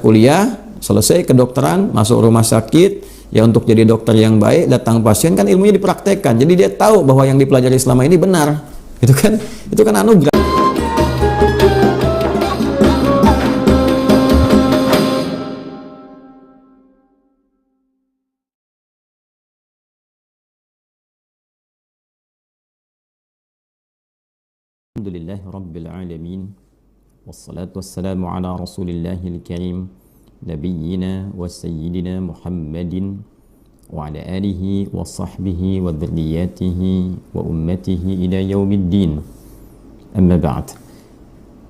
kuliah, selesai kedokteran, masuk rumah sakit, ya untuk jadi dokter yang baik, datang pasien kan ilmunya dipraktekkan. Jadi dia tahu bahwa yang dipelajari selama ini benar. Itu kan anugerah. Alhamdulillah Rabbil Alamin. Wassalatu wassalamu ala Rasulillahil Karim, Nabiyyina wa Sayyidina Muhammadin wa ala alihi wa sahbihi wa dzurriyyatihi wa ummatihi ila yaumiddin. Amma ba'd.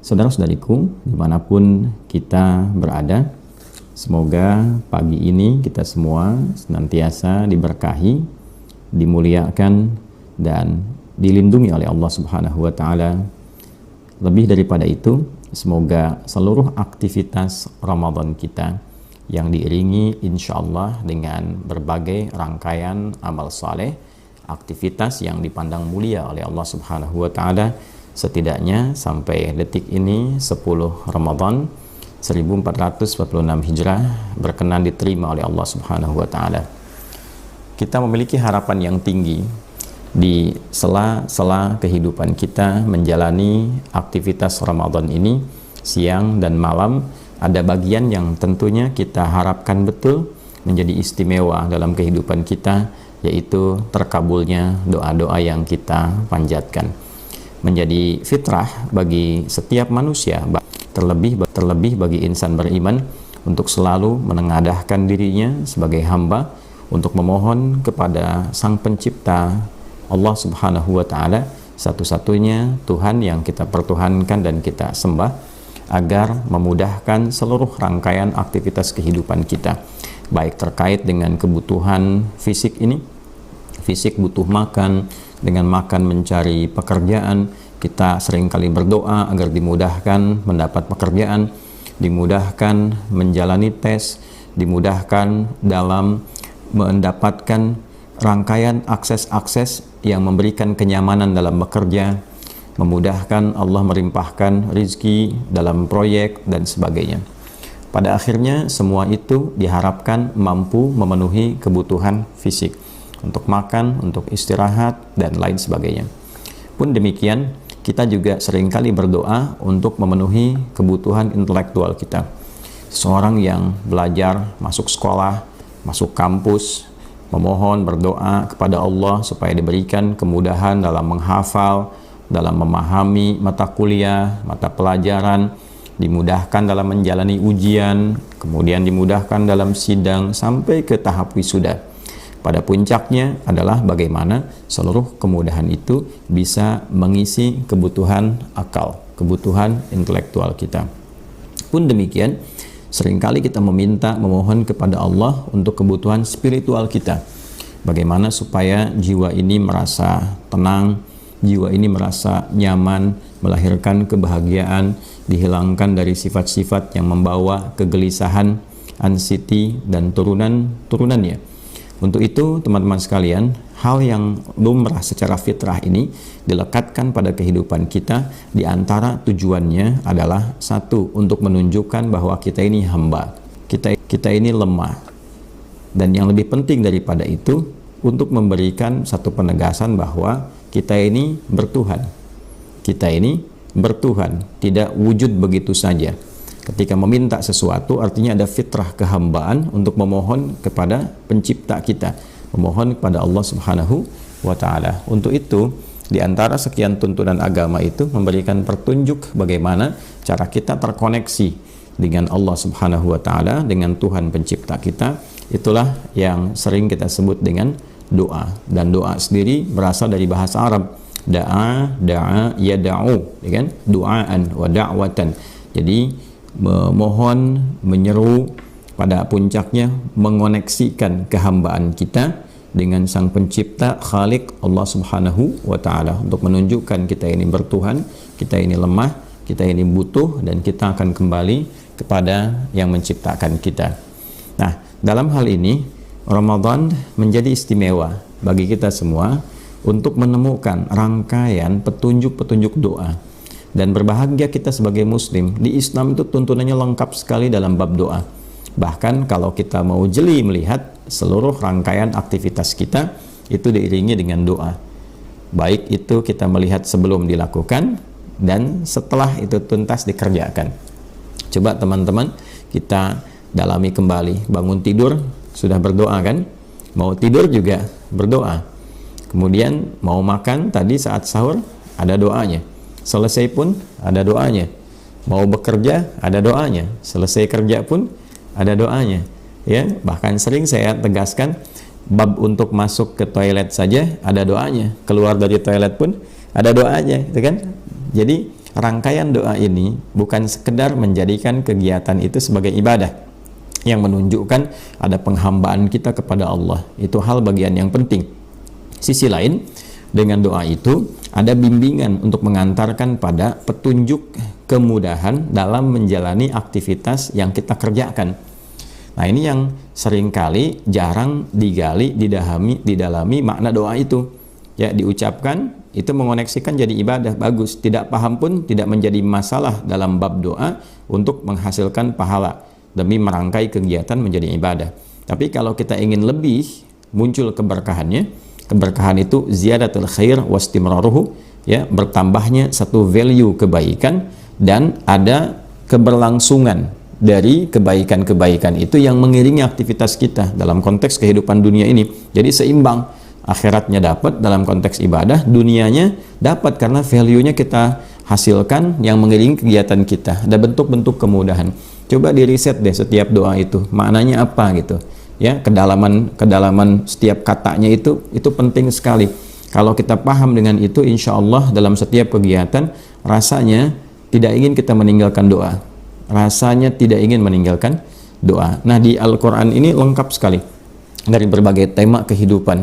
Saudara-saudariku, dimanapun kita berada, semoga pagi ini kita semua senantiasa diberkahi, dimuliakan, dan dilindungi oleh Allah Subhanahu wa Ta'ala. Lebih daripada itu, semoga seluruh aktivitas Ramadan kita yang diiringi insya Allah dengan berbagai rangkaian amal saleh, aktivitas yang dipandang mulia oleh Allah Subhanahu wa Ta'ala, setidaknya sampai detik ini 10 Ramadan 1446 Hijrah berkenan diterima oleh Allah Subhanahu wa Ta'ala. Kita memiliki harapan yang tinggi di sela-sela kehidupan kita menjalani aktivitas Ramadan ini, siang dan malam ada bagian yang tentunya kita harapkan betul menjadi istimewa dalam kehidupan kita, yaitu terkabulnya doa-doa yang kita panjatkan. Menjadi fitrah bagi setiap manusia, terlebih bagi insan beriman, untuk selalu menengadahkan dirinya sebagai hamba untuk memohon kepada Sang Pencipta Allah Subhanahu wa Ta'ala, satu-satunya Tuhan yang kita pertuhankan dan kita sembah, agar memudahkan seluruh rangkaian aktivitas kehidupan kita, baik terkait dengan kebutuhan fisik ini. Fisik butuh makan, dengan makan mencari pekerjaan. Kita seringkali berdoa agar dimudahkan mendapat pekerjaan, dimudahkan menjalani tes, dimudahkan dalam mendapatkan rangkaian akses-akses yang memberikan kenyamanan dalam bekerja, memudahkan Allah melimpahkan rizki dalam proyek dan sebagainya. Pada akhirnya semua itu diharapkan mampu memenuhi kebutuhan fisik untuk makan, untuk istirahat, dan lain sebagainya. Pun demikian, kita juga seringkali berdoa untuk memenuhi kebutuhan intelektual kita. Seorang yang belajar, masuk sekolah, masuk kampus, memohon, berdoa kepada Allah supaya diberikan kemudahan dalam menghafal, dalam memahami mata kuliah, mata pelajaran, dimudahkan dalam menjalani ujian, kemudian dimudahkan dalam sidang sampai ke tahap wisuda. Pada puncaknya adalah bagaimana seluruh kemudahan itu bisa mengisi kebutuhan akal, kebutuhan intelektual kita. Pun demikian, seringkali kita memohon kepada Allah untuk kebutuhan spiritual kita. Bagaimana supaya jiwa ini merasa tenang, jiwa ini merasa nyaman, melahirkan kebahagiaan, dihilangkan dari sifat-sifat yang membawa kegelisahan, anxiety, dan turunannya. Untuk itu, teman-teman sekalian, hal yang lumrah secara fitrah ini dilekatkan pada kehidupan kita. Di antara tujuannya adalah satu, untuk menunjukkan bahwa kita ini hamba, kita ini lemah, dan yang lebih penting daripada itu, untuk memberikan satu penegasan bahwa kita ini bertuhan, tidak wujud begitu saja. Ketika meminta sesuatu, artinya ada fitrah kehambaan untuk memohon kepada pencipta kita, memohon kepada Allah Subhanahu wa Ta'ala. Untuk itu, di antara sekian tuntunan agama itu memberikan petunjuk bagaimana cara kita terkoneksi dengan Allah Subhanahu wa Ta'ala, dengan Tuhan pencipta kita. Itulah yang sering kita sebut dengan doa. Dan doa sendiri berasal dari bahasa Arab. Da'a, yada'u, ya kan? Du'aan wa da'watan. Jadi memohon, menyeru, pada puncaknya mengoneksikan kehambaan kita dengan Sang Pencipta, Khalik Allah Subhanahu wa Ta'ala, untuk menunjukkan kita ini bertuhan, kita ini lemah, kita ini butuh, dan kita akan kembali kepada yang menciptakan kita. Nah, dalam hal ini Ramadan menjadi istimewa bagi kita semua untuk menemukan rangkaian petunjuk-petunjuk doa, Dan berbahagia kita sebagai muslim. Di Islam itu tuntunannya lengkap sekali dalam bab doa. Bahkan kalau kita mau jeli melihat seluruh rangkaian aktivitas kita itu diiringi dengan doa. Baik itu kita melihat sebelum dilakukan dan setelah itu tuntas dikerjakan. Coba teman-teman kita dalami kembali. Bangun tidur sudah berdoa kan? Mau tidur juga berdoa. Kemudian mau makan tadi saat sahur ada doanya. Selesai pun ada doanya. Mau bekerja ada doanya. Selesai kerja pun ada doanya. Ya, bahkan sering saya tegaskan bab untuk masuk ke toilet saja ada doanya. Keluar dari toilet pun ada doanya, gitu kan? Jadi rangkaian doa ini bukan sekedar menjadikan kegiatan itu sebagai ibadah yang menunjukkan ada penghambaan kita kepada Allah. Itu hal bagian yang penting. Sisi lain, dengan doa itu ada bimbingan untuk mengantarkan pada petunjuk kemudahan dalam menjalani aktivitas yang kita kerjakan. Nah, ini yang seringkali jarang digali, didalami makna doa itu. Ya, diucapkan itu mengoneksikan jadi ibadah, bagus. Tidak paham pun tidak menjadi masalah dalam bab doa untuk menghasilkan pahala demi merangkai kegiatan menjadi ibadah. Tapi kalau kita ingin lebih muncul keberkahannya, keberkahan itu ziyadatul khair wastimraruhu, ya, bertambahnya satu value kebaikan dan ada keberlangsungan dari kebaikan-kebaikan itu yang mengiringi aktivitas kita dalam konteks kehidupan dunia ini. Jadi seimbang, akhiratnya dapat dalam konteks ibadah, dunianya dapat karena value-nya kita hasilkan yang mengiringi kegiatan kita. Ada bentuk-bentuk kemudahan. Coba di riset deh setiap doa itu, maknanya apa gitu. Ya, kedalaman setiap katanya itu penting sekali. Kalau kita paham dengan itu, insya Allah dalam setiap kegiatan rasanya tidak ingin kita meninggalkan doa. Rasanya tidak ingin meninggalkan doa. Nah, di Al-Quran ini lengkap sekali dari berbagai tema kehidupan.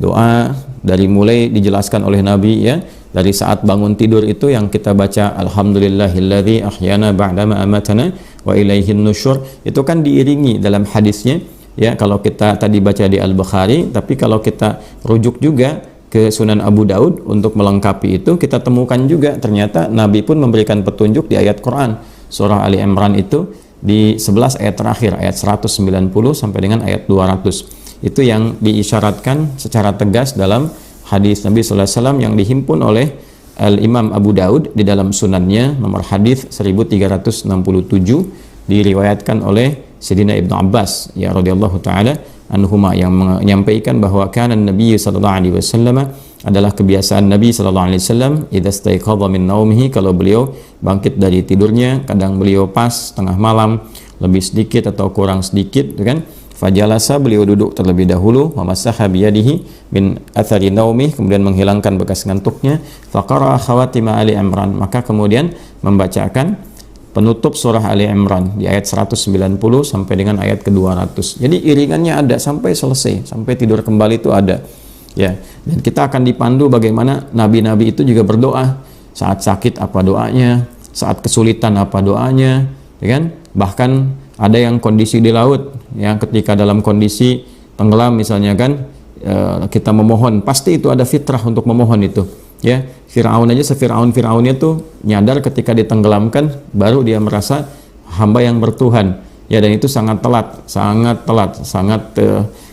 Doa dari mulai dijelaskan oleh Nabi, ya, dari saat bangun tidur itu yang kita baca alhamdulillahilladzi ahyana ba'dama amatana wa ilaihin nusyur, itu kan diiringi dalam hadisnya. Ya, kalau kita tadi baca di Al-Bukhari, tapi kalau kita rujuk juga ke Sunan Abu Daud untuk melengkapi itu, kita temukan juga ternyata Nabi pun memberikan petunjuk di ayat Quran surah Ali Imran itu di 11 ayat terakhir, ayat 190 sampai dengan ayat 200. Itu yang diisyaratkan secara tegas dalam hadis Nabi sallallahu alaihi wasallam yang dihimpun oleh Al-Imam Abu Daud di dalam sunannya, nomor hadis 1367, diriwayatkan oleh Sayyidina Ibnu Abbas, ya, radhiyallahu taala anhuma, yang menyampaikan bahwa kana Nabi sallallahu alaihi wasallam, adalah kebiasaan Nabi sallallahu alaihi wasallam, idza staiqadha min naumihi, kalau beliau bangkit dari tidurnya, kadang beliau pas tengah malam, lebih sedikit atau kurang sedikit, kan? Fajalasa, beliau duduk terlebih dahulu, wa masaha biyadihi min athari naumih, kemudian menghilangkan bekas ngantuknya, faqara khawatima Ali Imran, maka kemudian membacakan penutup surah Ali Imran di ayat 190 sampai dengan ayat ke-200. Jadi iringannya ada sampai selesai, sampai tidur kembali itu ada. Ya, dan kita akan dipandu bagaimana nabi-nabi itu juga berdoa. Saat sakit apa doanya, saat kesulitan apa doanya, ya kan? Bahkan ada yang kondisi di laut, yang ketika dalam kondisi tenggelam misalnya kan, kita memohon, pasti itu ada fitrah untuk memohon itu. Ya, Fir'aun aja, Fir'aunnya tuh nyadar ketika ditenggelamkan, baru dia merasa hamba yang bertuhan. Ya, dan itu sangat telat,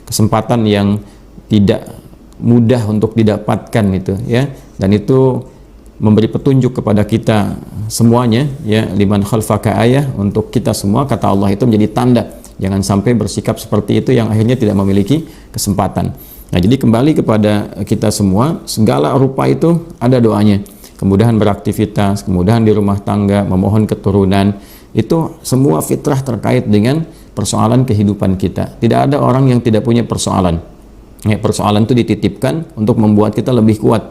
kesempatan yang tidak mudah untuk didapatkan itu, ya. Dan itu memberi petunjuk kepada kita semuanya, ya, liman khalfaka ayah, untuk kita semua, kata Allah, itu menjadi tanda. Jangan sampai bersikap seperti itu yang akhirnya tidak memiliki kesempatan. Nah, jadi kembali kepada kita semua, segala rupa itu ada doanya. Kemudahan beraktivitas, kemudahan di rumah tangga, memohon keturunan, itu semua fitrah terkait dengan persoalan kehidupan kita. Tidak ada orang yang tidak punya persoalan. Ya, persoalan itu dititipkan untuk membuat kita lebih kuat,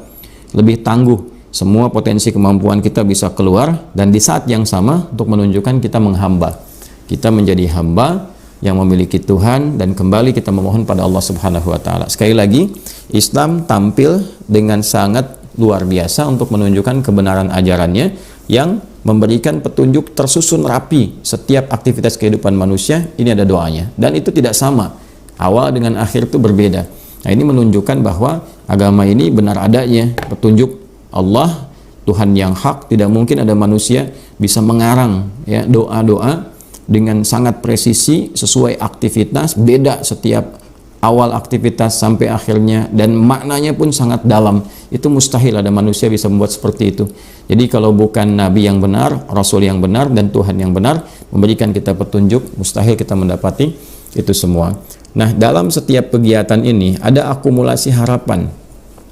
lebih tangguh. Semua potensi kemampuan kita bisa keluar, dan di saat yang sama untuk menunjukkan kita menghamba. Kita menjadi hamba yang memiliki Tuhan, dan kembali kita memohon pada Allah Subhanahu wa taala. Sekali lagi, Islam tampil dengan sangat luar biasa untuk menunjukkan kebenaran ajarannya yang memberikan petunjuk tersusun rapi setiap aktivitas kehidupan manusia. Ini ada doanya, dan itu tidak sama. Awal dengan akhir itu berbeda. Nah, ini menunjukkan bahwa agama ini benar adanya petunjuk Allah Tuhan yang hak, tidak mungkin ada manusia bisa mengarang ya doa-doa dengan sangat presisi sesuai aktivitas, beda setiap awal aktivitas sampai akhirnya, dan maknanya pun sangat dalam. Itu mustahil ada manusia bisa membuat seperti itu. Jadi kalau bukan Nabi yang benar, Rasul yang benar, dan Tuhan yang benar memberikan kita petunjuk, mustahil kita mendapati itu semua. Nah, dalam setiap kegiatan ini ada akumulasi harapan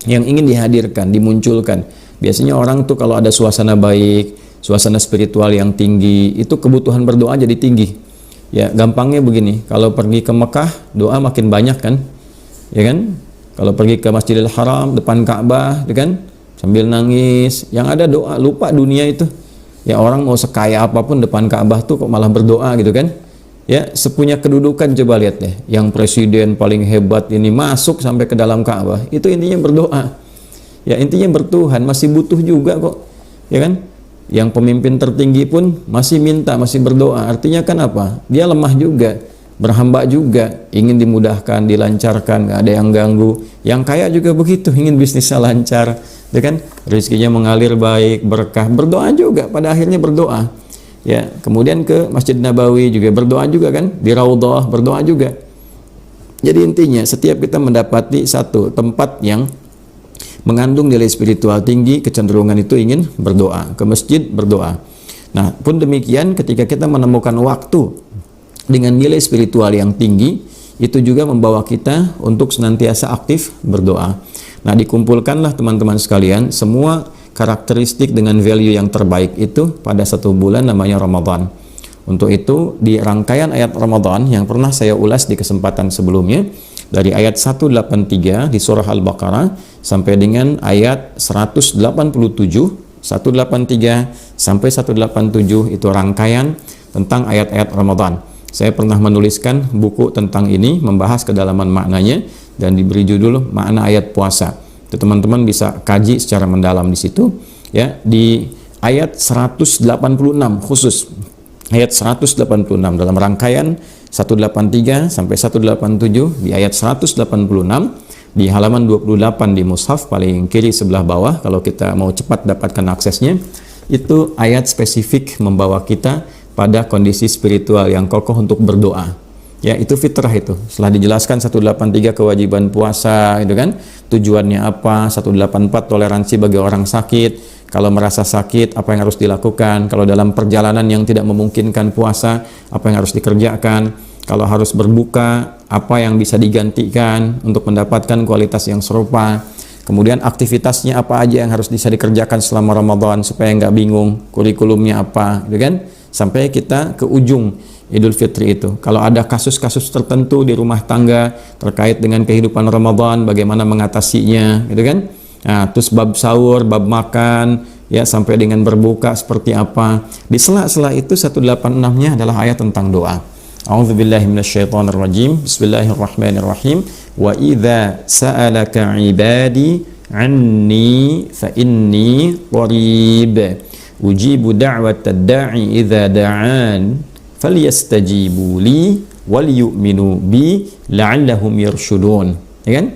yang ingin dihadirkan, dimunculkan. Biasanya orang tuh kalau ada suasana baik, suasana spiritual yang tinggi, itu kebutuhan berdoa jadi tinggi. Ya, gampangnya begini, kalau pergi ke Mekah, doa makin banyak kan? Ya kan? Kalau pergi ke Masjidil Haram, depan Ka'bah, ya kan? Sambil nangis, yang ada doa, lupa dunia itu. Ya, orang mau sekaya apapun depan Ka'bah tuh kok malah berdoa gitu kan? Ya, sepunya kedudukan coba lihat deh, yang presiden paling hebat ini masuk sampai ke dalam Ka'bah, itu intinya berdoa. Ya, intinya bertuhan, masih butuh juga kok. Ya kan? Yang pemimpin tertinggi pun masih minta, masih berdoa. Artinya kan apa? Dia lemah juga, berhamba juga, ingin dimudahkan, dilancarkan, gak ada yang ganggu. Yang kaya juga begitu, ingin bisnisnya lancar, ya kan? Rezekinya mengalir baik, berkah, berdoa juga, pada akhirnya berdoa. Ya, kemudian ke Masjid Nabawi juga berdoa juga kan? Di Raudhah berdoa juga. Jadi intinya setiap kita mendapati satu tempat yang mengandung nilai spiritual tinggi, kecenderungan itu ingin berdoa, ke masjid berdoa. Nah, pun demikian ketika kita menemukan waktu dengan nilai spiritual yang tinggi, itu juga membawa kita untuk senantiasa aktif berdoa. Nah, dikumpulkanlah teman-teman sekalian semua karakteristik dengan value yang terbaik itu pada satu bulan namanya Ramadan. Untuk itu, di rangkaian ayat Ramadan yang pernah saya ulas di kesempatan sebelumnya, dari ayat 183 di surah Al-Baqarah sampai dengan ayat 187, 183 sampai 187 itu rangkaian tentang ayat-ayat Ramadan. Saya pernah menuliskan buku tentang ini, membahas kedalaman maknanya, dan diberi judul Makna Ayat Puasa. Itu teman-teman bisa kaji secara mendalam di situ. Ya, di ayat 186 khusus. Ayat 186 dalam rangkaian 183 sampai 187 di ayat 186 di halaman 28 di mushaf paling kiri sebelah bawah kalau kita mau cepat dapatkan aksesnya, itu ayat spesifik membawa kita pada kondisi spiritual yang kokoh untuk berdoa. Ya, itu fitrah itu. Setelah dijelaskan 183 kewajiban puasa itu kan, tujuannya apa, 184 toleransi bagi orang sakit. Kalau merasa sakit, apa yang harus dilakukan? Kalau dalam perjalanan yang tidak memungkinkan puasa, apa yang harus dikerjakan? Kalau harus berbuka, apa yang bisa digantikan untuk mendapatkan kualitas yang serupa? Kemudian aktivitasnya apa aja yang harus bisa dikerjakan selama Ramadan supaya nggak bingung, kurikulumnya apa, gitu kan? Sampai kita ke ujung Idul Fitri itu. Kalau ada kasus-kasus tertentu di rumah tangga terkait dengan kehidupan Ramadan, bagaimana mengatasinya, gitu kan? Nah, terus bab sahur, bab makan, ya sampai dengan berbuka seperti apa. Di sela-sela itu 186-nya adalah ayat tentang doa. A'udzubillahi minasyaitonirrajim. Bismillahirrahmanirrahim. Wa idza sa'alaka 'ibadi 'anni fa inni qarib. Ujibu da'watad da'i idza da'an falyastajibu li wal yu'minu bi la'allahum yarshudun. Ya kan?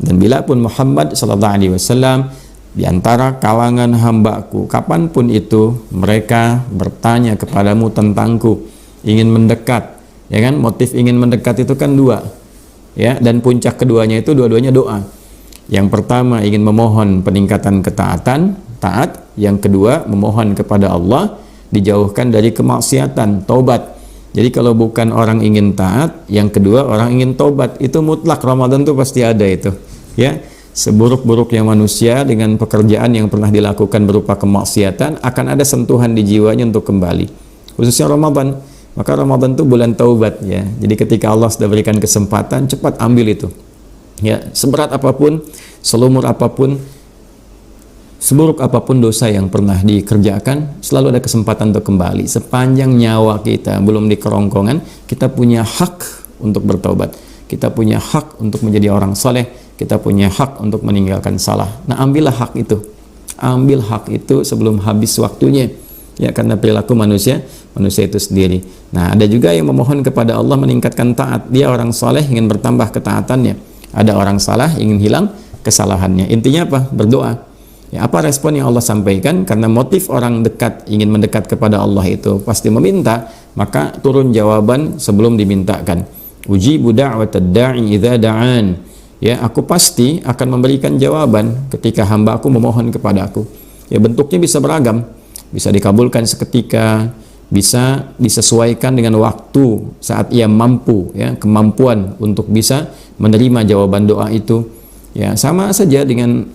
Dan bila pun Muhammad sallallahu alaihi wasallam di antara kalangan hambaku, kapanpun itu mereka bertanya kepadamu tentangku, ingin mendekat, ya kan? Motif ingin mendekat itu kan dua, ya, dan puncak keduanya itu dua-duanya doa. Yang pertama ingin memohon peningkatan ketaatan, taat. Yang kedua memohon kepada Allah dijauhkan dari kemaksiatan, taubat. Jadi kalau bukan orang ingin taat, yang kedua orang ingin taubat, itu mutlak Ramadan tuh pasti ada itu. Ya, seburuk-buruknya manusia dengan pekerjaan yang pernah dilakukan berupa kemaksiatan akan ada sentuhan di jiwanya untuk kembali. Khususnya Ramadan. Maka Ramadan itu bulan taubat ya. Jadi ketika Allah sudah berikan kesempatan, cepat ambil itu. Ya, seberat apapun, selumur apapun, seburuk apapun dosa yang pernah dikerjakan, selalu ada kesempatan untuk kembali. Sepanjang nyawa kita belum di kerongkongan, kita punya hak untuk bertaubat. Kita punya hak untuk menjadi orang soleh. Kita punya hak untuk meninggalkan salah. Nah, ambillah hak itu. Ambil hak itu sebelum habis waktunya. Ya, karena perilaku manusia itu sendiri. Nah, ada juga yang memohon kepada Allah meningkatkan taat. Dia orang soleh ingin bertambah ketaatannya. Ada orang salah ingin hilang kesalahannya. Intinya apa? Berdoa. Ya, apa respon yang Allah sampaikan? Karena motif orang dekat ingin mendekat kepada Allah itu pasti meminta, maka turun jawaban sebelum dimintakan. Ujibu da'watad da'i idza da'an. Ya, aku pasti akan memberikan jawaban ketika hamba aku memohon kepada aku. Ya, bentuknya bisa beragam. Bisa dikabulkan seketika, bisa disesuaikan dengan waktu saat ia mampu, ya, kemampuan untuk bisa menerima jawaban doa itu. Ya, sama saja dengan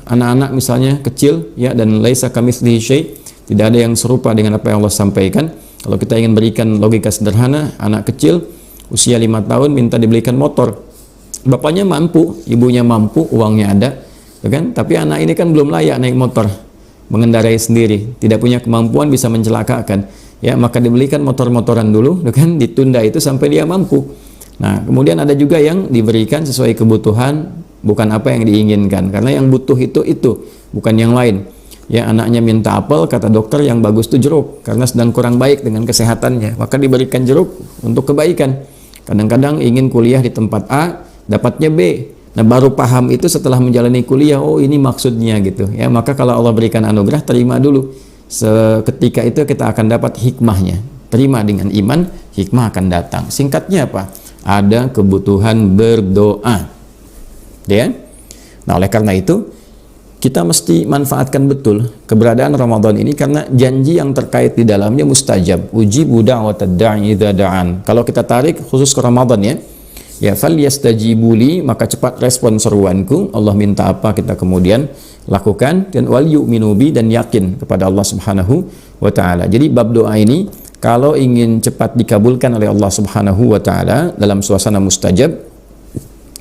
anak-anak misalnya kecil, ya, dan laisa kamitslihi syai', tidak ada yang serupa dengan apa yang Allah sampaikan. Kalau kita ingin berikan logika sederhana, anak kecil usia 5 tahun minta dibelikan motor. Bapaknya mampu, ibunya mampu, uangnya ada, ya kan? Tapi anak ini kan belum layak naik motor, mengendarai sendiri, tidak punya kemampuan, bisa mencelakakan. Ya, maka dibelikan motor-motoran dulu, ya kan? Ditunda itu sampai dia mampu. Nah, kemudian ada juga yang diberikan sesuai kebutuhan, bukan apa yang diinginkan, karena yang butuh itu bukan yang lain. Ya, anaknya minta apel, kata dokter yang bagus itu jeruk karena sedang kurang baik dengan kesehatannya, maka diberikan jeruk untuk kebaikan. Kadang-kadang ingin kuliah di tempat A, dapatnya B. Nah, baru paham itu setelah menjalani kuliah, oh ini maksudnya gitu. Ya, maka kalau Allah berikan anugerah, terima dulu. Seketika itu kita akan dapat hikmahnya. Terima dengan iman, hikmah akan datang. Singkatnya apa? Ada kebutuhan berdoa. Ya. Nah, oleh karena itu kita mesti manfaatkan betul keberadaan Ramadan ini, karena janji yang terkait di dalamnya mustajab. Ujibu da'watad da'i idza da'an. Kalau kita tarik khusus ke Ramadan, ya falyastajibuli, maka cepat respon seruanku. Allah minta apa, kita kemudian lakukan, dan wal yu'minu bi, dan yakin kepada Allah Subhanahu wa taala. Jadi bab doa ini kalau ingin cepat dikabulkan oleh Allah Subhanahu wa taala dalam suasana mustajab,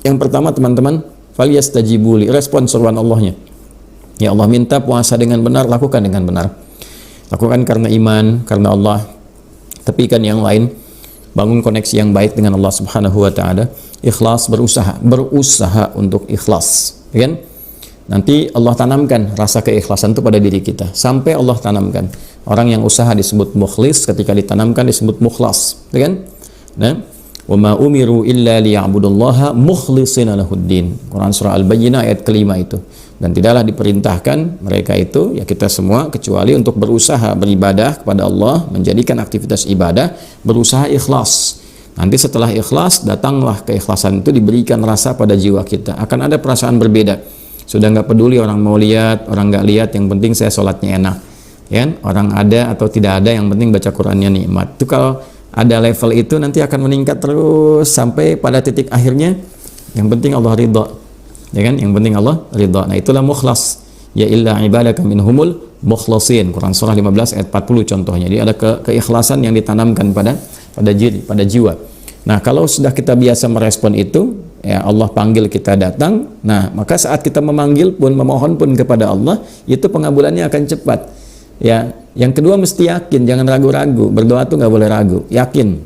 yang pertama teman-teman, falyastajibuli, respon seruan Allahnya. Ya, Allah minta puasa dengan benar, lakukan dengan benar. Lakukan karena iman, karena Allah. Tepikan yang lain, bangun koneksi yang baik dengan Allah Subhanahu wa taala. Ikhlas, berusaha untuk ikhlas, ya kan? Nanti Allah tanamkan rasa keikhlasan itu pada diri kita, sampai Allah tanamkan. Orang yang usaha disebut mukhlis, ketika ditanamkan disebut mukhlas, ya kan? Nah, wa ma umiru illa liya'budullaha mukhlishina lahuddin. Quran surah Al-Bayyinah ayat kelima itu. Dan tidaklah diperintahkan mereka itu, ya kita semua, kecuali untuk berusaha beribadah kepada Allah, menjadikan aktivitas ibadah, berusaha ikhlas. Nanti setelah ikhlas, datanglah keikhlasan itu, diberikan rasa pada jiwa kita. Akan ada perasaan berbeda. Sudah nggak peduli orang mau lihat, orang nggak lihat, yang penting saya sholatnya enak. Ya, orang ada atau tidak ada, yang penting baca Qurannya nikmat. Itu kalau ada level itu nanti akan meningkat terus sampai pada titik akhirnya yang penting Allah ridha. Ya kan? Yang penting Allah ridha. Nah, itulah mukhlas. Ya illa ibadaka minhumul mukhlasin. Quran surah 15 ayat 40 contohnya. Jadi ada keikhlasan yang ditanamkan pada jiwa. Nah, kalau sudah kita biasa merespon itu, ya Allah panggil kita datang. Nah, maka saat kita memanggil pun, memohon pun kepada Allah, itu pengabulannya akan cepat. Ya, yang kedua mesti yakin, jangan ragu-ragu. Berdoa tuh nggak boleh ragu, yakin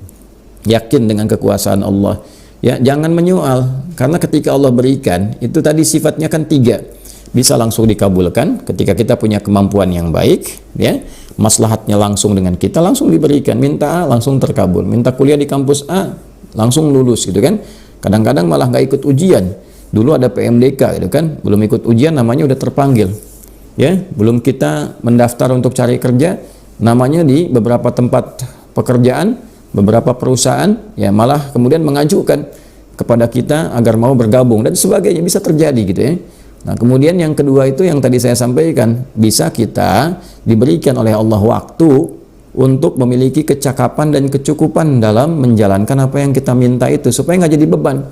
dengan kekuasaan Allah. Ya, jangan menyoal, karena ketika Allah berikan itu tadi sifatnya kan 3, bisa langsung dikabulkan ketika kita punya kemampuan yang baik, ya, maslahatnya langsung dengan kita, langsung diberikan. Minta A langsung terkabul, minta kuliah di kampus A langsung lulus gitu kan. Kadang-kadang malah nggak ikut ujian. Dulu ada PMDK gitu kan, belum ikut ujian namanya udah terpanggil. Ya, belum kita mendaftar untuk cari kerja, namanya di beberapa tempat pekerjaan, beberapa perusahaan, ya malah kemudian mengajukan kepada kita agar mau bergabung dan sebagainya, bisa terjadi gitu ya. Nah, kemudian yang kedua itu yang tadi saya sampaikan, bisa kita diberikan oleh Allah waktu untuk memiliki kecakapan dan kecukupan dalam menjalankan apa yang kita minta itu, supaya nggak jadi beban.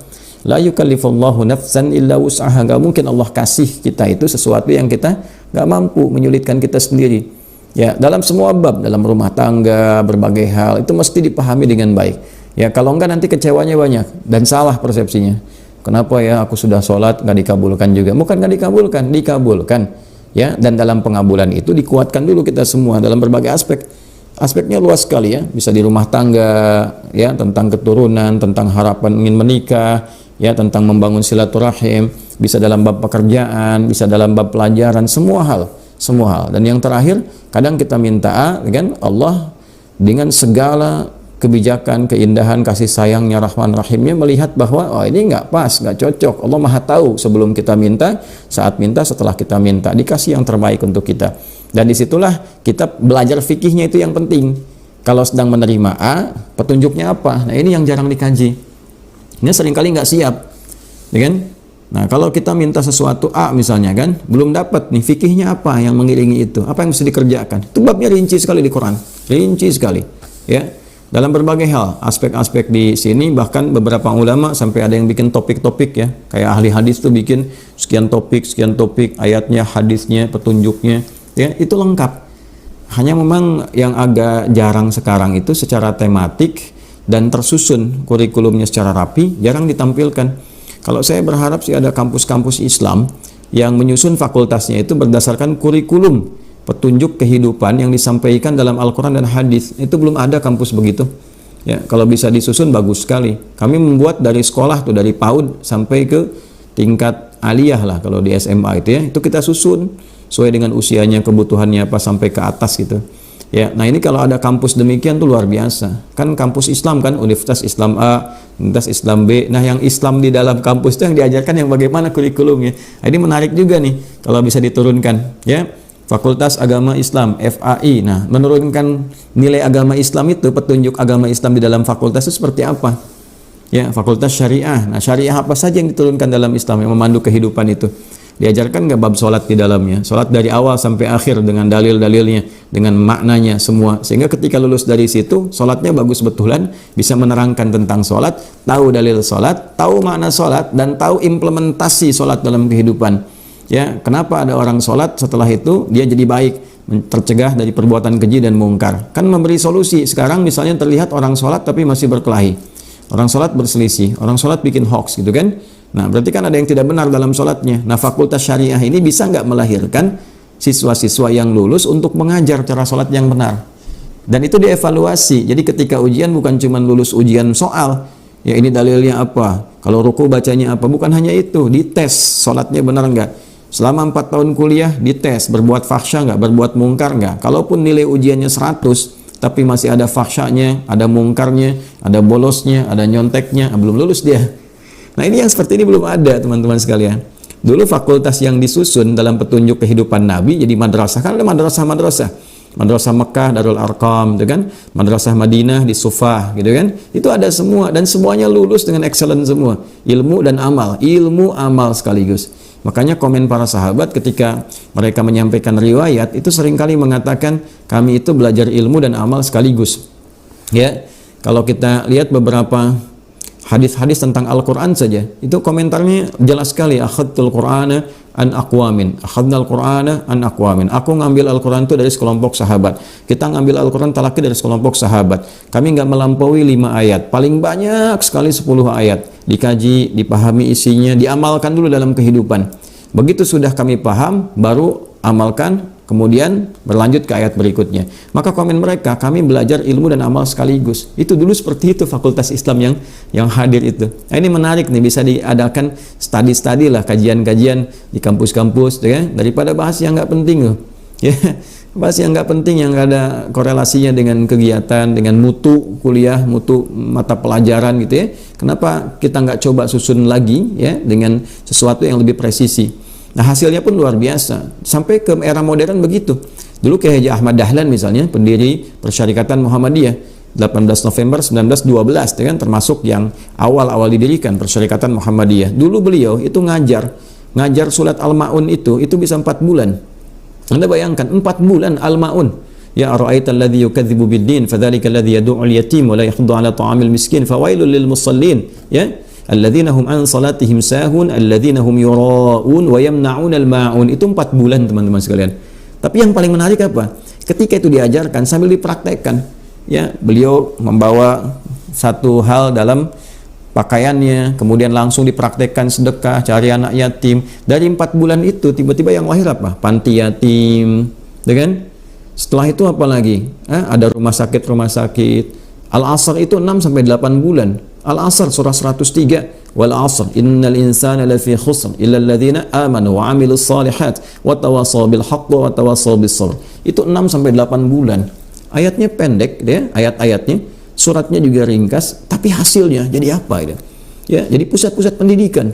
La yukallifullahu nafsan illa wus'aha. Nggak mungkin Allah kasih kita itu sesuatu yang kita nggak mampu, menyulitkan kita sendiri. Ya, dalam semua bab, dalam rumah tangga, berbagai hal, itu mesti dipahami dengan baik. Ya, kalau enggak nanti kecewanya banyak dan salah persepsinya. Kenapa ya aku sudah sholat nggak dikabulkan juga? Bukan nggak dikabulkan, dikabulkan. Ya, dan dalam pengabulan itu dikuatkan dulu kita semua dalam berbagai aspek. Aspeknya luas sekali ya, bisa di rumah tangga, ya, tentang keturunan, tentang harapan ingin menikah, ya, tentang membangun silaturahim, bisa dalam bab pekerjaan, bisa dalam bab pelajaran, semua hal. Dan yang terakhir, kadang kita minta kan Allah dengan segala kebijakan, keindahan, kasih sayangnya, Rahman Rahimnya, melihat bahwa oh ini nggak pas, nggak cocok. Allah Maha tahu sebelum kita minta, saat minta, setelah kita minta, dikasih yang terbaik untuk kita. Dan disitulah kita belajar fikihnya, itu yang penting. Kalau sedang menerima A, petunjuknya apa? Nah ini yang jarang dikaji. Ini seringkali nggak siap, ya kan? Nah kalau kita minta sesuatu A misalnya kan, belum dapat nih fikihnya apa yang mengiringi itu, apa yang mesti dikerjakan. Itu babnya rinci sekali di Quran, rinci sekali, ya. Dalam berbagai hal, aspek-aspek di sini, bahkan beberapa ulama sampai ada yang bikin topik-topik ya, kayak ahli hadis tuh bikin sekian topik, ayatnya, hadisnya, petunjuknya, ya itu lengkap. Hanya memang yang agak jarang sekarang itu secara tematik dan tersusun kurikulumnya secara rapi, jarang ditampilkan. Kalau saya berharap sih ada kampus-kampus Islam yang menyusun fakultasnya itu berdasarkan kurikulum petunjuk kehidupan yang disampaikan dalam Al-Quran dan hadis. Itu belum ada kampus begitu. Ya, kalau bisa disusun bagus sekali. Kami membuat dari sekolah tuh, dari PAUD sampai ke tingkat aliyah lah kalau di SMA itu ya. Itu kita susun sesuai dengan usianya, kebutuhannya apa sampai ke atas gitu. Ya, nah ini kalau ada kampus demikian tuh luar biasa. Kan kampus Islam kan, Universitas Islam A, Universitas Islam B. Nah, yang Islam di dalam kampus itu yang diajarkan yang bagaimana kurikulumnya. Nah, ini menarik juga nih kalau bisa diturunkan, ya. Fakultas Agama Islam, FAI. Nah, menurunkan nilai agama Islam itu, petunjuk agama Islam di dalam fakultas itu seperti apa? Ya, Fakultas Syariah. Nah, syariah apa saja yang diturunkan dalam Islam yang memandu kehidupan itu? Diajarkan nggak bab sholat di dalamnya? Sholat dari awal sampai akhir dengan dalil-dalilnya, dengan maknanya semua. Sehingga ketika lulus dari situ, sholatnya bagus betulan, bisa menerangkan tentang sholat, tahu dalil sholat, tahu makna sholat, dan tahu implementasi sholat dalam kehidupan. Ya, kenapa ada orang sholat setelah itu dia jadi baik, tercegah dari perbuatan keji dan mungkar? Kan memberi solusi. Sekarang misalnya terlihat orang sholat tapi masih berkelahi, orang sholat berselisih, orang sholat bikin hoax gitu kan. Nah berarti kan ada yang tidak benar dalam sholatnya. Nah fakultas syariah ini bisa nggak melahirkan siswa-siswa yang lulus untuk mengajar cara sholat yang benar, dan itu dievaluasi. Jadi ketika ujian bukan cuma lulus ujian soal, ya ini dalilnya apa, kalau ruku bacanya apa, bukan hanya itu, dites sholatnya benar nggak. Selama 4 tahun kuliah dites, berbuat fahsya nggak, berbuat mungkar nggak. Kalaupun nilai ujiannya 100, tapi masih ada fahsyanya, ada mungkarnya, ada bolosnya, ada nyonteknya, belum lulus dia. Nah ini yang seperti ini belum ada teman-teman sekalian. Dulu fakultas yang disusun dalam petunjuk kehidupan Nabi jadi madrasah, kan ada madrasah-madrasah. Madrasah Mekah, Darul Arqam, gitu kan? Madrasah Madinah di Sufah, gitu kan? Itu ada semua, dan semuanya lulus dengan excellent semua. Ilmu dan amal, ilmu amal sekaligus. Makanya komen para sahabat ketika mereka menyampaikan riwayat itu seringkali mengatakan kami itu belajar ilmu dan amal sekaligus. Ya, kalau kita lihat beberapa hadis-hadis tentang Al-Quran saja, itu komentarnya jelas sekali. Akhadtul Qur'ana an aqwamin, akhadnal Qur'ana an aqwamin. Aku ngambil Al-Quran itu dari sekelompok sahabat. Kita ngambil Al-Quran talaki dari sekelompok sahabat. Kami nggak melampaui 5 ayat, paling banyak sekali 10 ayat. Dikaji, dipahami isinya, diamalkan dulu dalam kehidupan. Begitu sudah kami paham, baru amalkan, kemudian berlanjut ke ayat berikutnya. Maka komen mereka, kami belajar ilmu dan amal sekaligus. Itu dulu seperti itu fakultas Islam yang hadir itu. Nah, ini menarik nih, bisa diadakan studi-studi lah, kajian-kajian di kampus-kampus, ya, daripada bahas yang nggak penting loh. Ya, bahas yang nggak penting, yang nggak ada korelasinya dengan kegiatan, dengan mutu kuliah, mutu mata pelajaran gitu ya. Kenapa kita nggak coba susun lagi ya dengan sesuatu yang lebih presisi? Nah hasilnya pun luar biasa. Sampai ke era modern begitu. Dulu kayak Haji Ahmad Dahlan misalnya, pendiri Persyarikatan Muhammadiyah, 18 November 1912, ya kan, termasuk yang awal-awal didirikan Persyarikatan Muhammadiyah. Dulu beliau itu ngajar surat Al-Ma'un itu bisa 4 bulan. Anda bayangkan 4 bulan Al-Ma'un. Ya ara'aital ladzi yukadzibu bid-din fadzalika alladzi yad'u al-yatim wa la yahdhu 'ala ta'amil miskin fawailul lil musallin, ya alladzina hum an salatihim sahun alladzina hum yura'un wa yamna'un al-ma'un. Itu 4 bulan teman-teman sekalian. Tapi yang paling menarik apa? Ketika itu diajarkan sambil dipraktekkan, ya beliau membawa satu hal dalam pakaiannya, kemudian langsung dipraktekkan sedekah, cari anak yatim. Dari 4 bulan itu tiba-tiba yang lahir apa? Panti yatim, kan? Setelah itu apa lagi? Ada rumah sakit. Al-Asr itu 6-8 bulan. Al-Asr surah 103, wal 'asr innal insana lafi khusr illa alladhina amanu wa 'amilus shalihat wa tawassaw bil haqqi wa tawassaw bis sabr. Itu 6-8 bulan. Ayatnya pendek ya, ayat-ayatnya suratnya juga ringkas, tapi hasilnya jadi apa itu? Ya, jadi pusat-pusat pendidikan.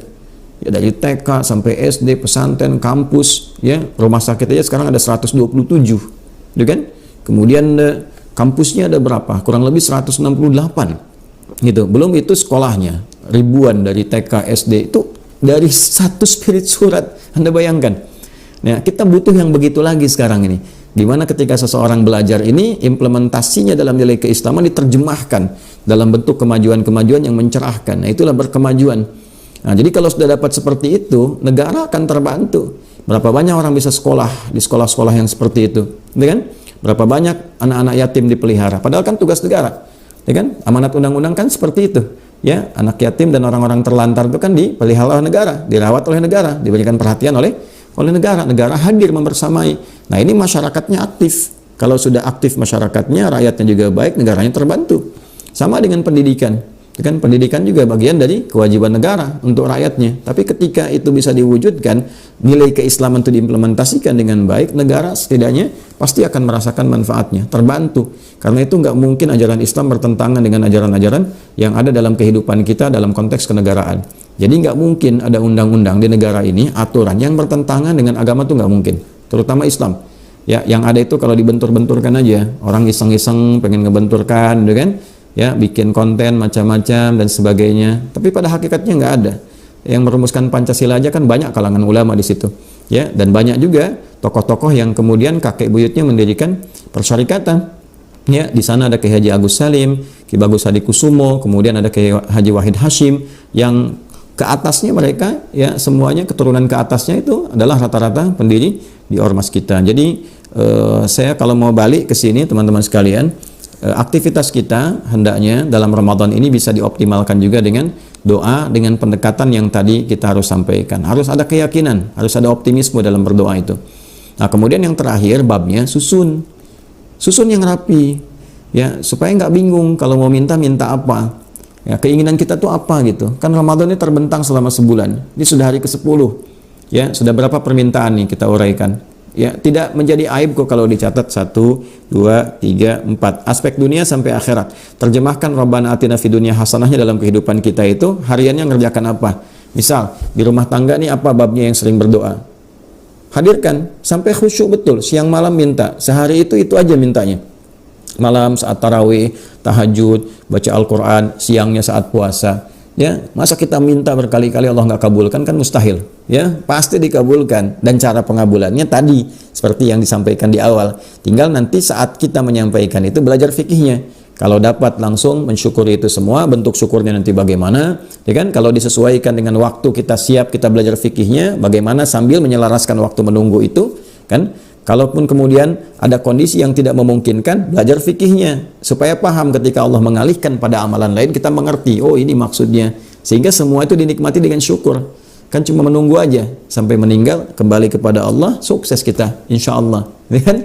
Ya, dari TK sampai SD, pesantren, kampus, ya, rumah sakit aja sekarang ada 127, gitu kan? Kemudian kampusnya ada berapa? Kurang lebih 168, gitu. Belum itu sekolahnya, ribuan dari TK, SD, itu dari satu spirit surat. Anda bayangkan. Nah, kita butuh yang begitu lagi sekarang ini. Dimana ketika seseorang belajar ini, implementasinya dalam nilai keislaman diterjemahkan dalam bentuk kemajuan-kemajuan yang mencerahkan. Nah, itulah berkemajuan. Nah, jadi kalau sudah dapat seperti itu, negara akan terbantu. Berapa banyak orang bisa sekolah di sekolah-sekolah yang seperti itu, ya kan? Berapa banyak anak-anak yatim dipelihara. Padahal kan tugas negara, ya kan? Amanat undang-undang kan seperti itu. Ya, anak yatim dan orang-orang terlantar itu kan dipelihara oleh negara, dirawat oleh negara, diberikan perhatian oleh negara. Negara hadir membersamai. Nah, ini masyarakatnya aktif. Kalau sudah aktif masyarakatnya, rakyatnya juga baik, negaranya terbantu. Sama dengan pendidikan. Kan pendidikan juga bagian dari kewajiban negara untuk rakyatnya. Tapi ketika itu bisa diwujudkan, nilai keislaman itu diimplementasikan dengan baik, negara setidaknya pasti akan merasakan manfaatnya, terbantu. Karena itu nggak mungkin ajaran Islam bertentangan dengan ajaran-ajaran yang ada dalam kehidupan kita dalam konteks kenegaraan. Jadi nggak mungkin ada undang-undang di negara ini, aturan yang bertentangan dengan agama itu nggak mungkin, terutama Islam. Ya, yang ada itu kalau dibentur-benturkan aja, orang iseng-iseng pengen ngebenturkan, gitu kan? Ya, bikin konten macam-macam dan sebagainya. Tapi pada hakikatnya nggak ada. Yang merumuskan Pancasila aja kan banyak kalangan ulama di situ. Ya, dan banyak juga tokoh-tokoh yang kemudian kakek buyutnya mendirikan persyarikatan. Ya, di sana ada Kiai Haji Agus Salim, Ki Bagus Hadikusumo, kemudian ada Kiai Haji Wahid Hashim, yang ke atasnya mereka, ya, semuanya keturunan ke atasnya itu adalah rata-rata pendiri di ormas kita. Jadi saya kalau mau balik ke sini teman-teman sekalian, aktivitas kita hendaknya dalam Ramadan ini bisa dioptimalkan juga dengan doa, dengan pendekatan yang tadi kita harus sampaikan. Harus ada keyakinan, harus ada optimisme dalam berdoa itu. Nah, kemudian yang terakhir babnya susun yang rapi, ya, supaya nggak bingung kalau mau minta apa. Ya, keinginan kita tuh apa gitu. Kan Ramadan ini terbentang selama sebulan. Ini sudah hari ke-10. Ya, sudah berapa permintaan nih kita uraikan. Ya, tidak menjadi aib kok kalau dicatat 1, 2, 3, 4. Aspek dunia sampai akhirat. Terjemahkan Rabbana atina fid dunya hasanahnya dalam kehidupan kita itu hariannya ngerjakan apa. Misal, di rumah tangga nih apa babnya yang sering berdoa. Hadirkan sampai khusyuk betul. Siang malam minta. Sehari itu aja mintanya. Malam saat tarawih, tahajud, baca Al-Quran, siangnya saat puasa. Ya, masa kita minta berkali-kali Allah nggak kabulkan, kan mustahil. Ya, pasti dikabulkan. Dan cara pengabulannya tadi seperti yang disampaikan di awal. Tinggal nanti saat kita menyampaikan itu belajar fikihnya. Kalau dapat langsung mensyukuri itu semua, bentuk syukurnya nanti bagaimana, ya kan? Kalau disesuaikan dengan waktu kita siap, kita belajar fikihnya, bagaimana sambil menyelaraskan waktu menunggu itu, kan? Kalaupun kemudian ada kondisi yang tidak memungkinkan, belajar fikihnya supaya paham ketika Allah mengalihkan pada amalan lain, kita mengerti, oh ini maksudnya, sehingga semua itu dinikmati dengan syukur. Kan cuma menunggu aja sampai meninggal, kembali kepada Allah, sukses kita insya Allah, ya kan?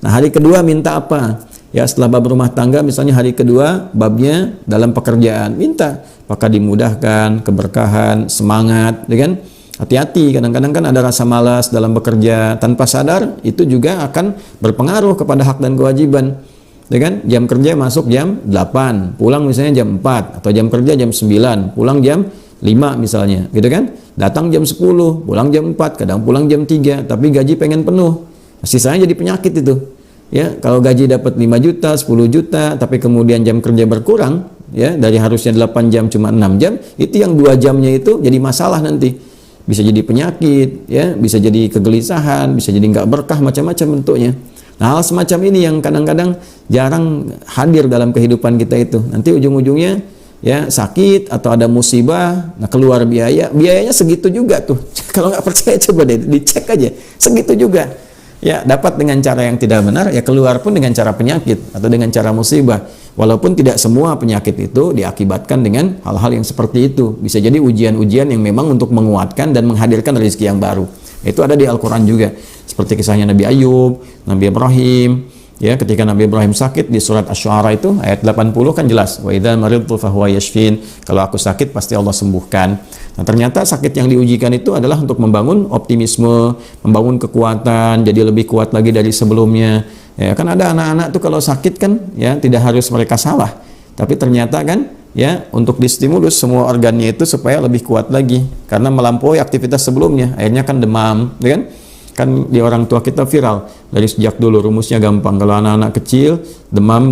Nah, hari kedua minta apa? Ya, setelah bab rumah tangga misalnya hari kedua babnya dalam pekerjaan, minta apakah dimudahkan, keberkahan, semangat, ya kan? Hati-hati, kadang-kadang kan ada rasa malas dalam bekerja tanpa sadar, itu juga akan berpengaruh kepada hak dan kewajiban, ya kan? Jam kerja masuk jam 8, pulang misalnya jam 4, atau jam kerja jam 9, pulang jam 5 misalnya, gitu kan? Datang jam 10, pulang jam 4, kadang pulang jam 3, tapi gaji pengen penuh, sisanya jadi penyakit itu. Ya, kalau gaji dapat 5 juta, 10 juta, tapi kemudian jam kerja berkurang, ya, dari harusnya 8 jam cuma 6 jam, itu yang 2 jamnya itu jadi masalah nanti. Bisa jadi penyakit, ya, bisa jadi kegelisahan, bisa jadi nggak berkah, macam-macam bentuknya. Nah, hal semacam ini yang kadang-kadang jarang hadir dalam kehidupan kita itu. Nanti ujung-ujungnya, ya, sakit atau ada musibah, nah keluar biayanya segitu juga tuh. Kalau nggak percaya coba deh dicek aja, segitu juga. Ya, dapat dengan cara yang tidak benar, ya keluar pun dengan cara penyakit atau dengan cara musibah. Walaupun tidak semua penyakit itu diakibatkan dengan hal-hal yang seperti itu. Bisa jadi ujian-ujian yang memang untuk menguatkan dan menghadirkan rezeki yang baru. Itu ada di Al-Quran juga. Seperti kisahnya Nabi Ayub, Nabi Ibrahim. Ya, ketika Nabi Ibrahim sakit di surat Asy-Syu'ara itu ayat 80 kan jelas, wa idza maridtu fahuwa yashfin. Kalau aku sakit pasti Allah sembuhkan. Nah, ternyata sakit yang diujikan itu adalah untuk membangun optimisme, membangun kekuatan, jadi lebih kuat lagi dari sebelumnya. Ya, kan ada anak-anak tuh kalau sakit kan, ya, tidak harus mereka salah, Tapi ternyata kan ya untuk distimulus semua organnya itu supaya lebih kuat lagi karena melampaui aktivitas sebelumnya. Akhirnya kan demam, ya kan di orang tua kita viral dari sejak dulu, rumusnya gampang. Kalau anak-anak kecil demam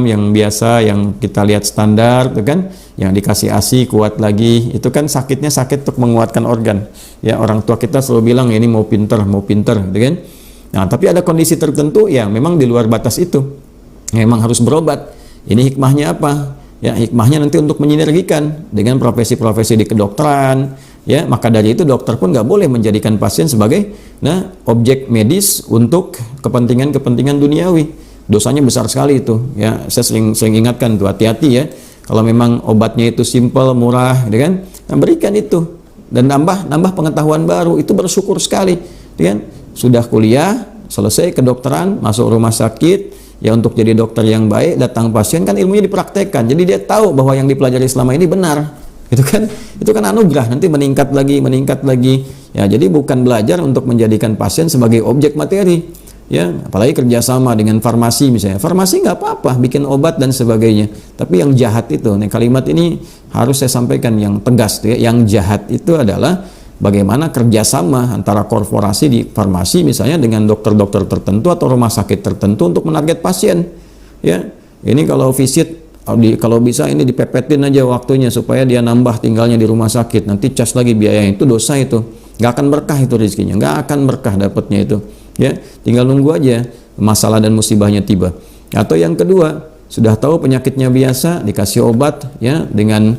yang biasa yang kita lihat standar, itu kan yang dikasih ASI kuat lagi, itu kan sakitnya sakit untuk menguatkan organ. Ya orang tua kita selalu bilang ini mau pinter, gitu kan. Nah tapi ada kondisi tertentu yang memang di luar batas itu, memang harus berobat. Ini hikmahnya apa? Ya hikmahnya nanti untuk menyinergikan dengan profesi-profesi di kedokteran. Ya maka dari itu dokter pun nggak boleh menjadikan pasien sebagai objek medis untuk kepentingan duniawi. Dosanya besar sekali itu. Ya saya sering ingatkan tuh, hati-hati ya. Kalau memang obatnya itu simple, murah, ya kan? Nah, berikan itu dan nambah pengetahuan baru, itu bersyukur sekali, ya kan? Sudah kuliah, selesai kedokteran, masuk rumah sakit, ya untuk jadi dokter yang baik, datang pasien kan ilmunya dipraktekkan. Jadi dia tahu bahwa yang dipelajari selama ini benar. Itu kan anugerah, nanti meningkat lagi. Ya, jadi bukan belajar untuk menjadikan pasien sebagai objek materi. Ya, apalagi kerjasama dengan farmasi misalnya. Farmasi nggak apa-apa, bikin obat dan sebagainya. Tapi yang jahat itu, kalimat ini harus saya sampaikan yang tegas tuh ya. Yang jahat itu adalah bagaimana kerjasama antara korporasi di farmasi misalnya dengan dokter-dokter tertentu atau rumah sakit tertentu untuk menarget pasien. Ya, ini kalau visit, kalau bisa ini dipepetin aja waktunya supaya dia nambah tinggalnya di rumah sakit. Nanti cas lagi biayanya, itu dosa itu. Nggak akan berkah itu rezekinya, nggak akan berkah dapatnya itu. Ya, tinggal nunggu aja masalah dan musibahnya tiba. Atau yang kedua, sudah tahu penyakitnya biasa, dikasih obat ya dengan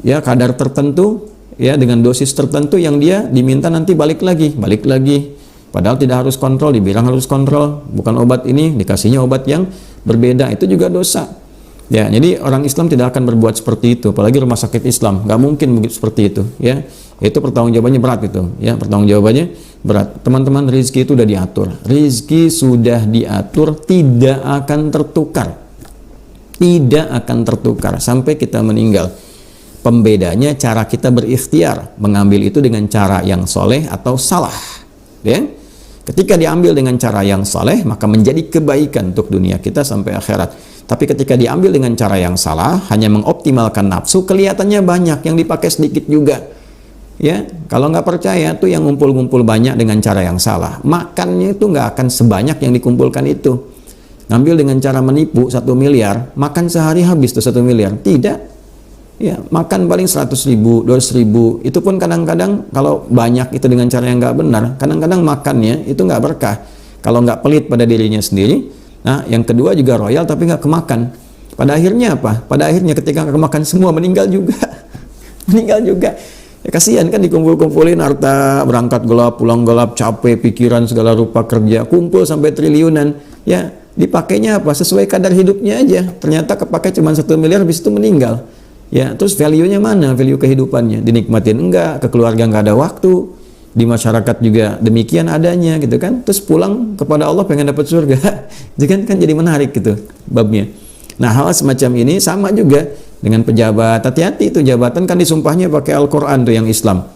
ya kadar tertentu, ya dengan dosis tertentu yang dia diminta nanti balik lagi. Padahal tidak harus kontrol, dibilang harus kontrol, bukan obat ini, dikasihnya obat yang berbeda, itu juga dosa. Ya, jadi orang Islam tidak akan berbuat seperti itu, apalagi rumah sakit Islam, nggak mungkin seperti itu. Ya, itu pertanggungjawabannya berat itu. Ya, pertanggungjawabannya berat. Teman-teman, rezeki itu sudah diatur. Rezeki sudah diatur, tidak akan tertukar sampai kita meninggal. Pembedanya cara kita berikhtiar mengambil itu dengan cara yang soleh atau salah. Ya, ketika diambil dengan cara yang soleh maka menjadi kebaikan untuk dunia kita sampai akhirat. Tapi ketika diambil dengan cara yang salah, hanya mengoptimalkan nafsu, kelihatannya banyak, yang dipakai sedikit juga. Ya, kalau nggak percaya tuh yang ngumpul-ngumpul banyak dengan cara yang salah, makannya itu nggak akan sebanyak yang dikumpulkan itu. Ngambil dengan cara menipu 1 miliar, makan sehari habis tuh 1 miliar. Tidak. Ya, makan paling 100.000, 200.000. Itu pun kadang-kadang kalau banyak itu dengan cara yang nggak benar, kadang-kadang makannya itu nggak berkah. Kalau nggak pelit pada dirinya sendiri. Nah, yang kedua juga royal tapi nggak kemakan. Pada akhirnya apa? Pada akhirnya ketika kemakan semua meninggal juga. Ya, kasihan kan dikumpul-kumpulin harta, berangkat gelap, pulang gelap, capek, pikiran segala rupa kerja, kumpul sampai triliunan. Ya, dipakainya apa? Sesuai kadar hidupnya aja. Ternyata kepakai cuma 1 miliar, habis itu meninggal. Ya, terus value-nya mana? Value kehidupannya dinikmatin enggak? Ke keluarga nggak ada waktu. Di masyarakat juga demikian adanya gitu kan. Terus pulang kepada Allah pengen dapat surga. Jadi kan jadi menarik gitu babnya. Nah, hal semacam ini sama juga dengan pejabat. Hati-hati itu jabatan kan disumpahnya pakai Al-Qur'an tuh yang Islam.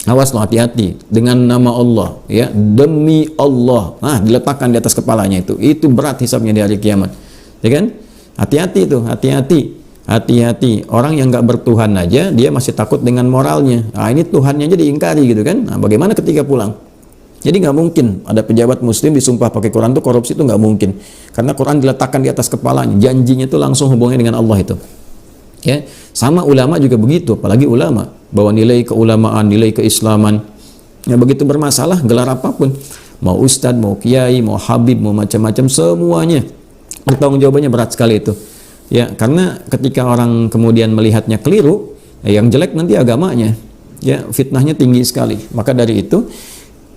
Awas lo, hati-hati dengan nama Allah ya, demi Allah. Nah, diletakkan di atas kepalanya itu. Itu berat hisabnya di hari kiamat. Ya kan? Hati-hati itu, hati-hati. Orang yang nggak bertuhan aja dia masih takut dengan moralnya. Nah, ini Tuhannya aja diingkari gitu kan. Nah, bagaimana ketika pulang? Jadi nggak mungkin ada pejabat muslim disumpah pakai Quran tuh korupsi, itu nggak mungkin. Karena Quran diletakkan di atas kepalanya, janjinya itu langsung hubungannya dengan Allah itu. Ya, sama ulama juga begitu, apalagi ulama bahwa nilai keulamaan, nilai keislaman. Ya, begitu bermasalah gelar apapun, mau ustadz, mau kiai, mau habib, mau macam-macam, semuanya pertanggungjawabannya berat sekali itu. Ya, karena ketika orang kemudian melihatnya keliru, ya yang jelek nanti agamanya. Ya, fitnahnya tinggi sekali. Maka dari itu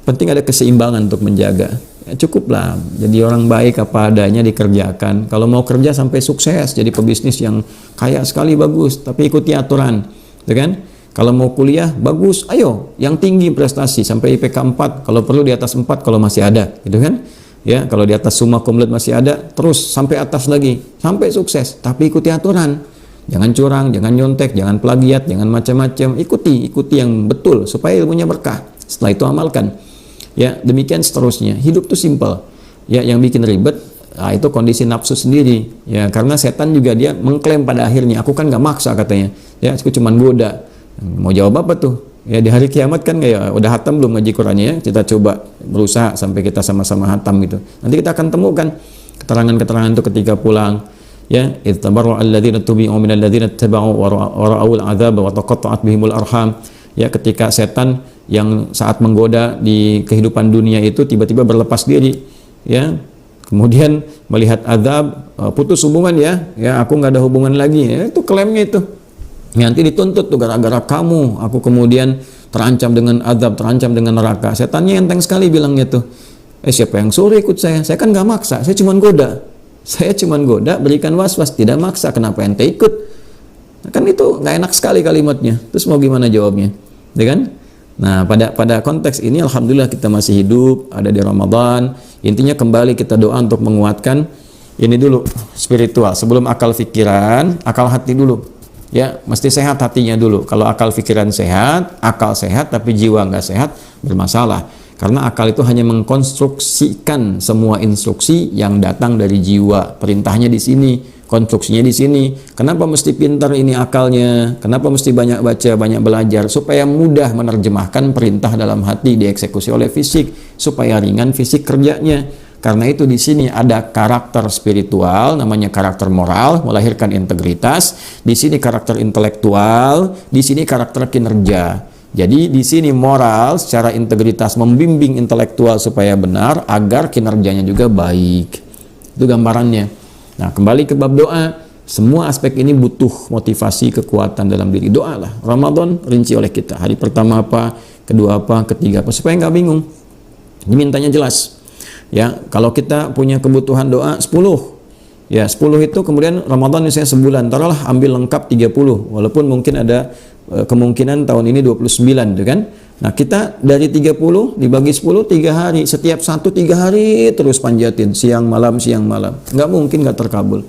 penting ada keseimbangan untuk menjaga. Ya, cukuplah jadi orang baik apa adanya dikerjakan. Kalau mau kerja sampai sukses, jadi pebisnis yang kaya sekali bagus, tapi ikuti aturan, ya kan? Kalau mau kuliah bagus, ayo yang tinggi prestasi sampai IPK 4, kalau perlu di atas 4 kalau masih ada, gitu kan? Ya, kalau di atas summa cum laude masih ada, terus sampai atas lagi, sampai sukses. Tapi ikuti aturan, jangan curang, jangan nyontek, jangan plagiat, jangan macam-macam. Ikuti yang betul supaya ilmunya berkah. Setelah itu amalkan. Ya, demikian seterusnya. Hidup tuh simpel. Ya, yang bikin ribet Nah, itu kondisi nafsu sendiri ya, karena setan juga dia mengklaim pada akhirnya, aku kan nggak maksa katanya ya, aku cuman goda. Mau jawab apa tuh ya, di hari kiamat kan kayak udah hatam belum ngaji Qurannya ya, kita coba berusaha sampai kita sama-sama hatam gitu, nanti kita akan temukan keterangan-keterangan itu ketika pulang ya. Ittabaru alladzina tubi'u minal ladzina ittaba'u wa ra'awul adzab wa taqatta'at bihimul arham ya, ketika setan yang saat menggoda di kehidupan dunia itu tiba-tiba berlepas diri ya, kemudian melihat azab, putus hubungan ya aku nggak ada hubungan lagi ya, itu klaimnya itu. Nanti dituntut tuh, gara-gara kamu aku kemudian terancam dengan azab, terancam dengan neraka. Setannya enteng sekali bilangnya tuh, siapa yang suruh ikut saya kan nggak maksa, saya cuman goda, berikan was-was, tidak maksa, kenapa ente ikut? Nah, kan itu nggak enak sekali kalimatnya. Terus mau gimana jawabnya, ya kan? Nah, pada konteks ini alhamdulillah kita masih hidup, ada di Ramadan. Intinya kembali kita doa untuk menguatkan ini dulu, spiritual sebelum akal pikiran, akal hati dulu. Ya, mesti sehat hatinya dulu. Kalau akal pikiran sehat, akal sehat tapi jiwa nggak sehat, bermasalah. Karena akal itu hanya mengkonstruksikan semua instruksi yang datang dari jiwa. Perintahnya di sini, konstruksinya di sini. Kenapa mesti pintar ini akalnya? Kenapa mesti banyak baca, banyak belajar? Supaya mudah menerjemahkan perintah dalam hati dieksekusi oleh fisik, supaya ringan fisik kerjanya. Karena itu di sini ada karakter spiritual, namanya karakter moral, melahirkan integritas. Di sini karakter intelektual, di sini karakter kinerja. Jadi di sini moral secara integritas membimbing intelektual supaya benar agar kinerjanya juga baik. Itu gambarannya. Nah, kembali ke bab doa, semua aspek ini butuh motivasi, kekuatan dalam diri. Doa lah. Ramadan rinci oleh kita. Hari pertama apa, kedua apa, ketiga apa, supaya nggak bingung. Dimintanya jelas. Ya, kalau kita punya kebutuhan doa 10. Ya, 10 itu kemudian Ramadan misalnya sebulan, taruhlah ambil lengkap 30. Walaupun mungkin ada kemungkinan tahun ini 29 gitu kan. Nah, kita dari 30 dibagi 10 3 hari, setiap satu 3 hari terus panjatin siang malam. Nggak mungkin nggak terkabul.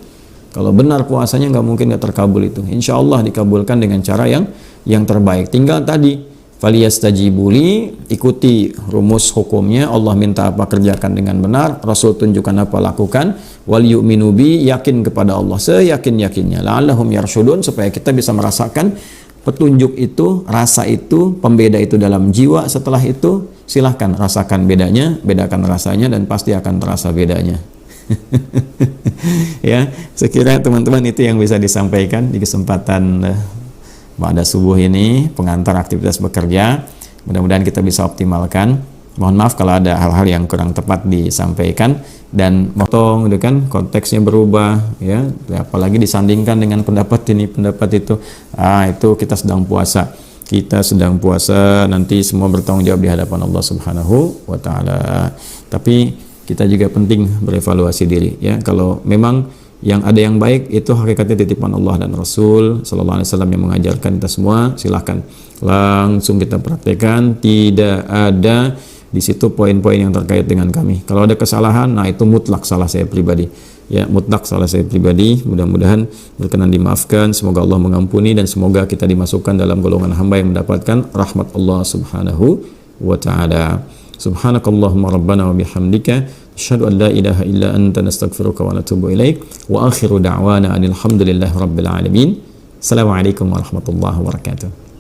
Kalau benar puasanya nggak mungkin nggak terkabul itu. Insya Allah dikabulkan dengan cara yang terbaik. Tinggal tadi faliyastajibuli, ikuti rumus hukumnya. Allah minta apa, kerjakan dengan benar. Rasul tunjukkan apa, lakukan. Wal yu'minu bi, yakin kepada Allah seyakin-yakinnya. La'allahum yarsyudun, supaya kita bisa merasakan petunjuk itu, rasa itu, pembeda itu dalam jiwa. Setelah itu silahkan rasakan bedanya, bedakan rasanya, dan pasti akan terasa bedanya. Ya, sekiranya teman-teman itu yang bisa disampaikan di kesempatan pada subuh ini, pengantar aktivitas bekerja. Mudah-mudahan kita bisa optimalkan. Mohon maaf kalau ada hal-hal yang kurang tepat disampaikan, dan motong gitu kan, konteksnya berubah ya, apalagi disandingkan dengan pendapat ini, pendapat itu. Itu kita sedang puasa. Nanti semua bertanggung jawab di hadapan Allah Subhanahu wa taala. Tapi kita juga penting berevaluasi diri ya. Kalau memang yang ada yang baik itu hakikatnya titipan Allah dan Rasul sallallahu alaihi wasallam yang mengajarkan kita semua, silahkan langsung kita praktekkan. Tidak ada di situ poin-poin yang terkait dengan kami. Kalau ada kesalahan, nah itu mutlak salah saya pribadi. Ya, mutlak salah saya pribadi. Mudah-mudahan berkenan dimaafkan. Semoga Allah mengampuni, dan semoga kita dimasukkan dalam golongan hamba yang mendapatkan rahmat Allah Subhanahu wa taala. Subhanakallahumma rabbana wa bihamdika asyhadu an la ilaha illa anta nastaghfiruka wa natubu ilaik. Wa akhiru da'wana alhamdulillahi rabbil alamin. Assalamualaikum warahmatullahi wabarakatuh.